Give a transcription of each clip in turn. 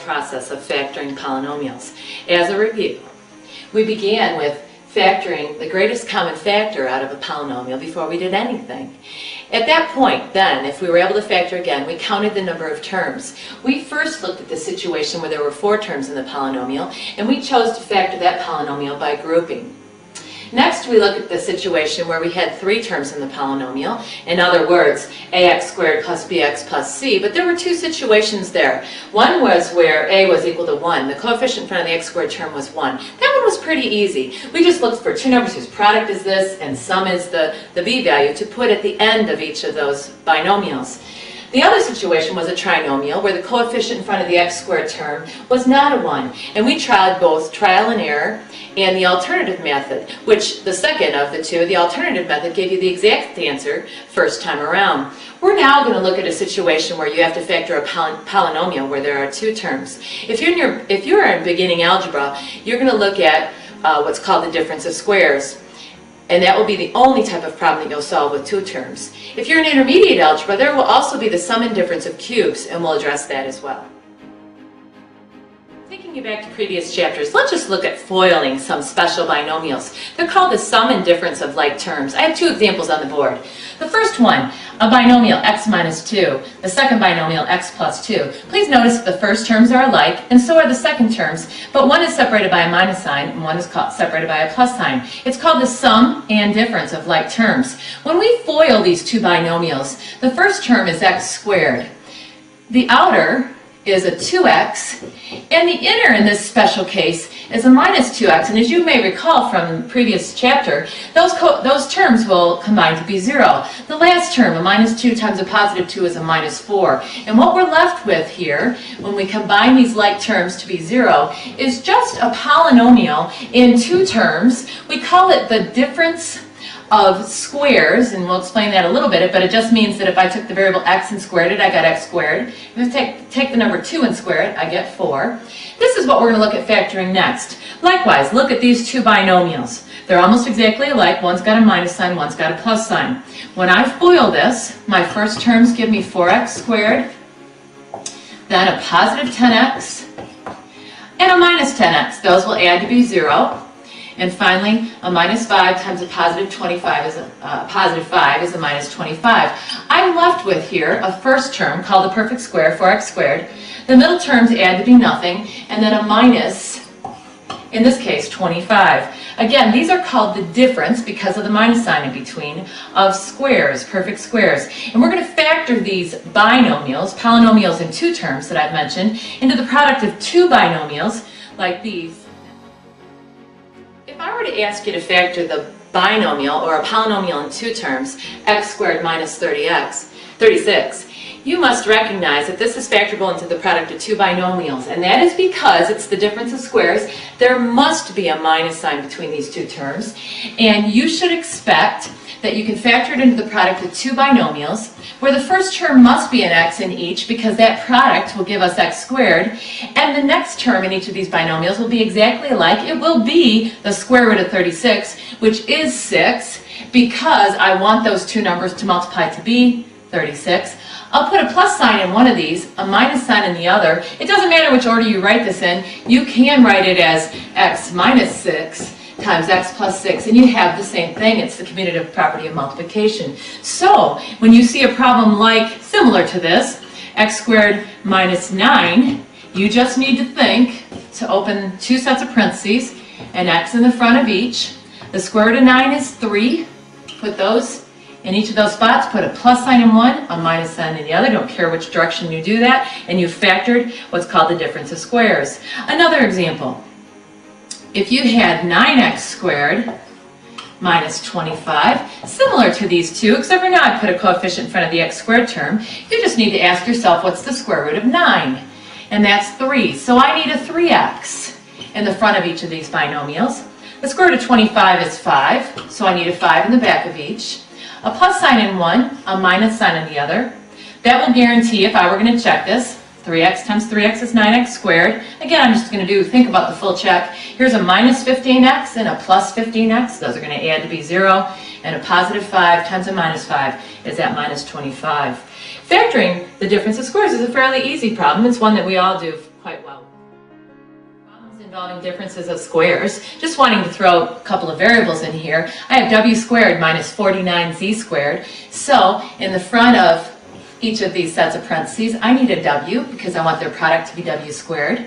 process of factoring polynomials. As a review, we began with factoring the greatest common factor out of a polynomial before we did anything. At that point, then, if we were able to factor again, we counted the number of terms. We first looked at the situation where there were 4 terms in the polynomial, and we chose to factor that polynomial by grouping. Next, we look at the situation where we had 3 terms in the polynomial. In other words, ax squared plus bx plus c, but there were 2 situations there. One was where a was equal to 1. The coefficient in front of the x squared term was 1. That one was pretty easy. We just looked for 2 numbers whose product is this and sum is the b value to put at the end of each of those binomials. The other situation was a trinomial where the coefficient in front of the x squared term was not a 1, and we tried both trial and error and the alternative method, which the second of the 2, the alternative method, gave you the exact answer first time around. We're now going to look at a situation where you have to factor a polynomial where there are 2 terms. If you're in beginning algebra, you're going to look at what's called the difference of squares. And that will be the only type of problem that you'll solve with 2 terms. If you're in intermediate algebra, there will also be the sum and difference of cubes, and we'll address that as well. Taking you back to previous chapters, let's just look at foiling some special binomials. They're called the sum and difference of like terms. I have 2 examples on the board. The first one, a binomial x minus 2. The second binomial x plus 2. Please notice that the first terms are alike, and so are the second terms, but one is separated by a minus sign, and one is separated by a plus sign. It's called the sum and difference of like terms. When we FOIL these 2 binomials, the first term is x squared. The outer is a 2x, and the inner in this special case is a minus 2x, and as you may recall from the previous chapter, those terms will combine to be 0. The last term, a minus 2 times a positive 2, is a minus 4. And what we're left with here, when we combine these like terms to be 0, is just a polynomial in 2 terms. We call it the difference of squares, and we'll explain that a little bit, but it just means that if I took the variable x and squared it, I got x squared. If I take the number 2 and square it, I get 4. This is what we're going to look at factoring next. Likewise, look at these 2 binomials. They're almost exactly alike. One's got a minus sign, one's got a plus sign. When I FOIL this, my first terms give me 4x squared, then a positive 10x, and a minus 10x. Those will add to be 0. And finally, a minus 5 times a positive 25 is positive 5 is a minus 25. I'm left with here a first term called the perfect square, 4x squared. The middle terms add to be nothing, and then a minus, in this case, 25. Again, these are called the difference, because of the minus sign in between, of squares, perfect squares. And we're going to factor these binomials, polynomials in 2 terms that I've mentioned, into the product of 2 binomials like these. If I were to ask you to factor the binomial or a polynomial in 2 terms, x squared minus 36, you must recognize that this is factorable into the product of 2 binomials, and that is because it's the difference of squares. There must be a minus sign between these 2 terms, and you should expect that you can factor it into the product of 2 binomials, where the first term must be an x in each, because that product will give us x squared, and the next term in each of these binomials will be exactly alike. It will be the square root of 36, which is 6, because I want those 2 numbers to multiply to be 36. I'll put a plus sign in one of these, a minus sign in the other. It doesn't matter which order you write this in. You can write it as x minus 6 times x plus 6, and you have the same thing. It's the commutative property of multiplication. So when you see a problem like similar to this, x squared minus 9, you just need to think to open 2 sets of parentheses, an x in the front of each. The square root of 9 is 3. Put those in each of those spots. Put a plus sign in one, a minus sign in the other. Don't care which direction you do that, and you factored what's called the difference of squares. Another example. If you had 9x squared minus 25, similar to these 2, except for now I put a coefficient in front of the x squared term, you just need to ask yourself, what's the square root of 9? And that's 3. So I need a 3x in the front of each of these binomials. The square root of 25 is 5, so I need a 5 in the back of each. A plus sign in one, a minus sign in the other. That will guarantee, if I were going to check this, 3x times 3x is 9x squared. Again, I'm just going to think about the full check. Here's a minus 15x and a plus 15x. Those are going to add to be 0. And a positive 5 times a minus 5 is that minus 25. Factoring the difference of squares is a fairly easy problem. It's one that we all do quite well. involving differences of squares. Just wanting to throw a couple of variables in here. I have w squared minus 49z squared. So in the front of each of these sets of parentheses, I need a w because I want their product to be w squared.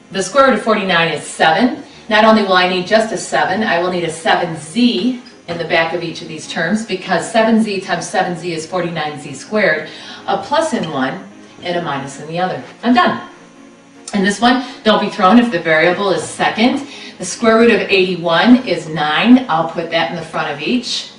The square root of 49 is 7. Not only will I need just a 7, I will need a 7z in the back of each of these terms because 7z times 7z is 49z squared, a plus in one and a minus in the other. I'm done. And this one, don't be thrown if the variable is second. The square root of 81 is 9. I'll put that in the front of each.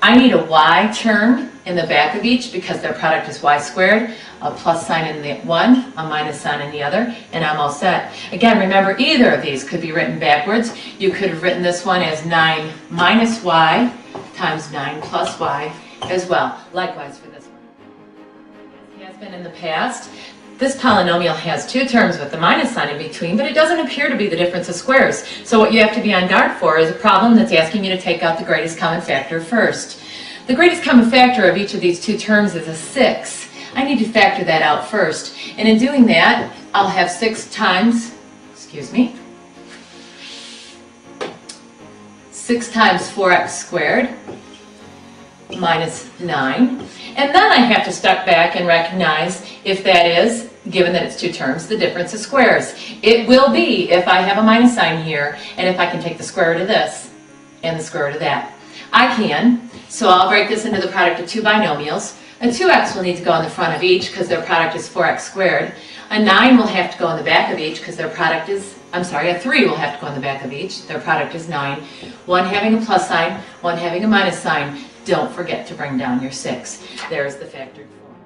I need a y term in the back of each because their product is y squared. A plus sign in the one, a minus sign in the other, and I'm all set. Again, remember either of these could be written backwards. You could have written this one as 9 minus y times 9 plus y as well. Likewise for this one. As has been in the past, this polynomial has two terms with the minus sign in between, but it doesn't appear to be the difference of squares. So what you have to be on guard for is a problem that's asking you to take out the greatest common factor first. The greatest common factor of each of these two terms is a 6. I need to factor that out first. And in doing that, I'll have 6 times 4x squared minus 9. And then I have to step back and recognize if that is, given that it's two terms, the difference of squares. It will be if I have a minus sign here and if I can take the square root of this and the square root of that. I can, so I'll break this into the product of two binomials. A 2x will need to go in the front of each because their product is 4x squared. A 9 will have to go in the back of each because their product is, a 3 will have to go in the back of each. Their product is 9. One having a plus sign, one having a minus sign. Don't forget to bring down your 6. There's the factored form.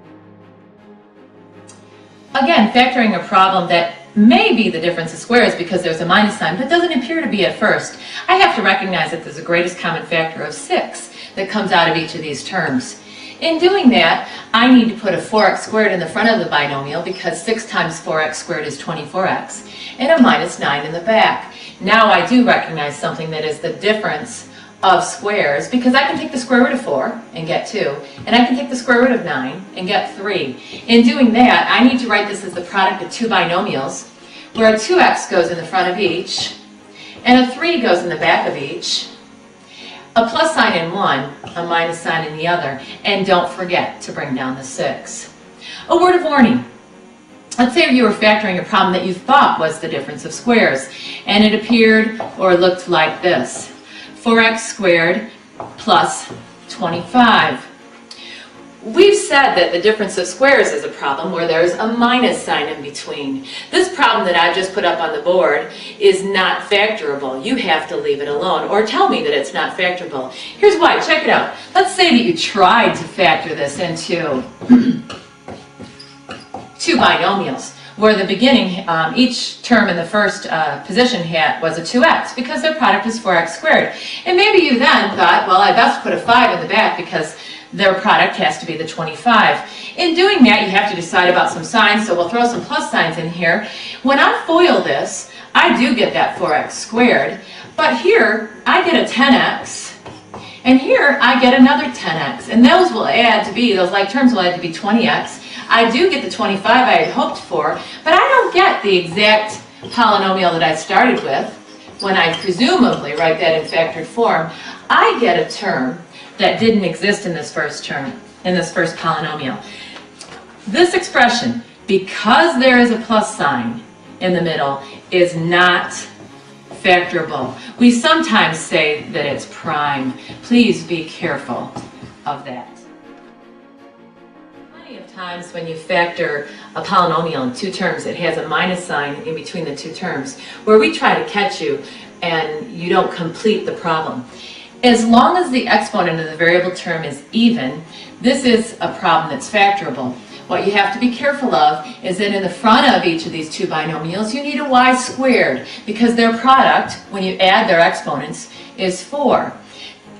Again, factoring a problem that may be the difference of squares because there's a minus sign, but doesn't appear to be at first. I have to recognize that there's a greatest common factor of 6 that comes out of each of these terms. In doing that, I need to put a 4x squared in the front of the binomial because 6 times 4x squared is 24x, and a minus 9 in the back. Now I do recognize something that is the difference of squares because I can take the square root of 4 and get 2, and I can take the square root of 9 and get 3. In doing that, I need to write this as the product of two binomials where a 2x goes in the front of each, and a 3 goes in the back of each, a plus sign in one, a minus sign in the other, and don't forget to bring down the 6. A word of warning. Let's say you were factoring a problem that you thought was the difference of squares, and it appeared or looked like this. 4x squared plus 25. We've said that the difference of squares is a problem where there's a minus sign in between. This problem that I've just put up on the board is not factorable. You have to leave it alone or tell me that it's not factorable. Here's why. Check it out. Let's say that you tried to factor this into two binomials where the beginning, each term in the first position was a 2x because their product is 4x squared. And maybe you then thought, well, I best put a 5 in the back because their product has to be the 25. In doing that, you have to decide about some signs, so we'll throw some plus signs in here. When I FOIL this, I do get that 4x squared, but here I get a 10x, and here I get another 10x, and those will add to be, those like terms will add to be 20x. I do get the 25 I had hoped for, but I don't get the exact polynomial that I started with when I presumably write that in factored form. I get a term that didn't exist in this first term, in this first polynomial. This expression, because there is a plus sign in the middle, is not factorable. We sometimes say that it's prime. Please be careful of that. Plenty of times when you factor a polynomial in two terms, it has a minus sign in between the two terms, where we try to catch you and you don't complete the problem. As long as the exponent of the variable term is even, this is a problem that's factorable. What you have to be careful of is that in the front of each of these two binomials, you need a y squared because their product, when you add their exponents, is 4.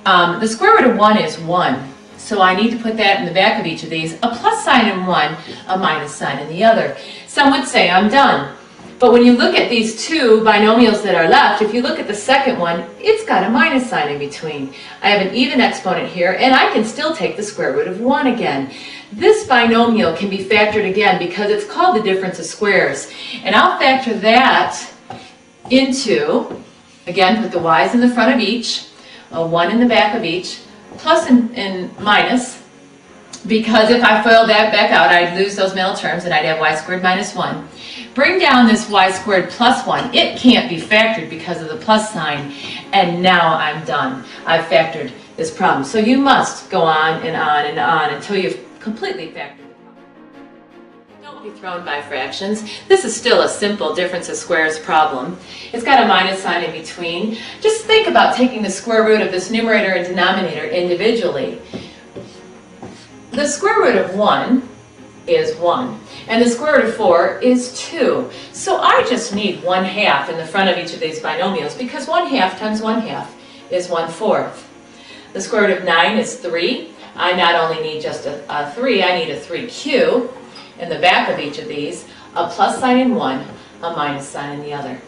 The square root of 1 is 1, so I need to put that in the back of each of these, a plus sign in one, a minus sign in the other. Some would say I'm done. But when you look at these two binomials that are left, if you look at the second one, it's got a minus sign in between. I have an even exponent here, and I can still take the square root of 1 again. This binomial can be factored again because it's called the difference of squares. And I'll factor that into, again, put the y's in the front of each, a 1 in the back of each, plus and minus, because if I FOIL that back out, I'd lose those middle terms and I'd have y squared minus 1. Bring down this y squared plus 1. It can't be factored because of the plus sign, and now I'm done. I've factored this problem. So you must go on and on and on until you've completely factored the problem. Don't be thrown by fractions. This is still a simple difference of squares problem. It's got a minus sign in between. Just think about taking the square root of this numerator and denominator individually. The square root of 1 is 1, and the square root of 4 is 2. So I just need 1/2 in the front of each of these binomials, because 1/2 times 1/2 is 1/4. The square root of 9 is 3. I not only need just a 3, I need a 3q. In the back of each of these, a plus sign in one, a minus sign in the other.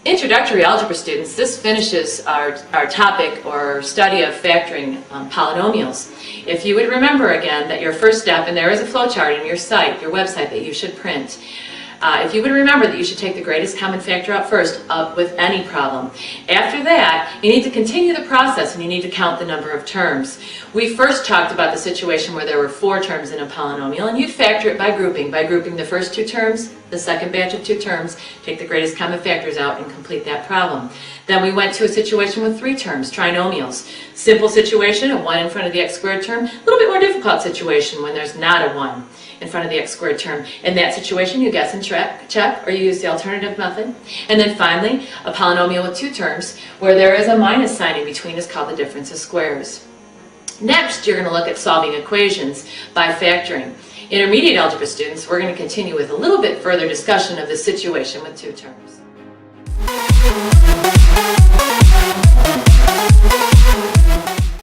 Introductory algebra students, this finishes our topic or study of factoring polynomials. If you would remember again that your first step, and there is a flowchart in your site, your website that you should print, if you would remember that you should take the greatest common factor out first with any problem. After that, you need to continue the process and you need to count the number of terms. We first talked about the situation where there were 4 terms in a polynomial, and you'd factor it by grouping the first 2 terms, the second batch of 2 terms, take the greatest common factors out and complete that problem. Then we went to a situation with 3 terms, trinomials. Simple situation, a 1 in front of the x squared term. A little bit more difficult situation when there's not a 1 in front of the x squared term. In that situation, you guess and check, or you use the alternative method. And then finally, a polynomial with 2 terms where there is a minus sign in between is called the difference of squares. Next, you're going to look at solving equations by factoring. Intermediate algebra students, we're going to continue with a little bit further discussion of the situation with 2 terms.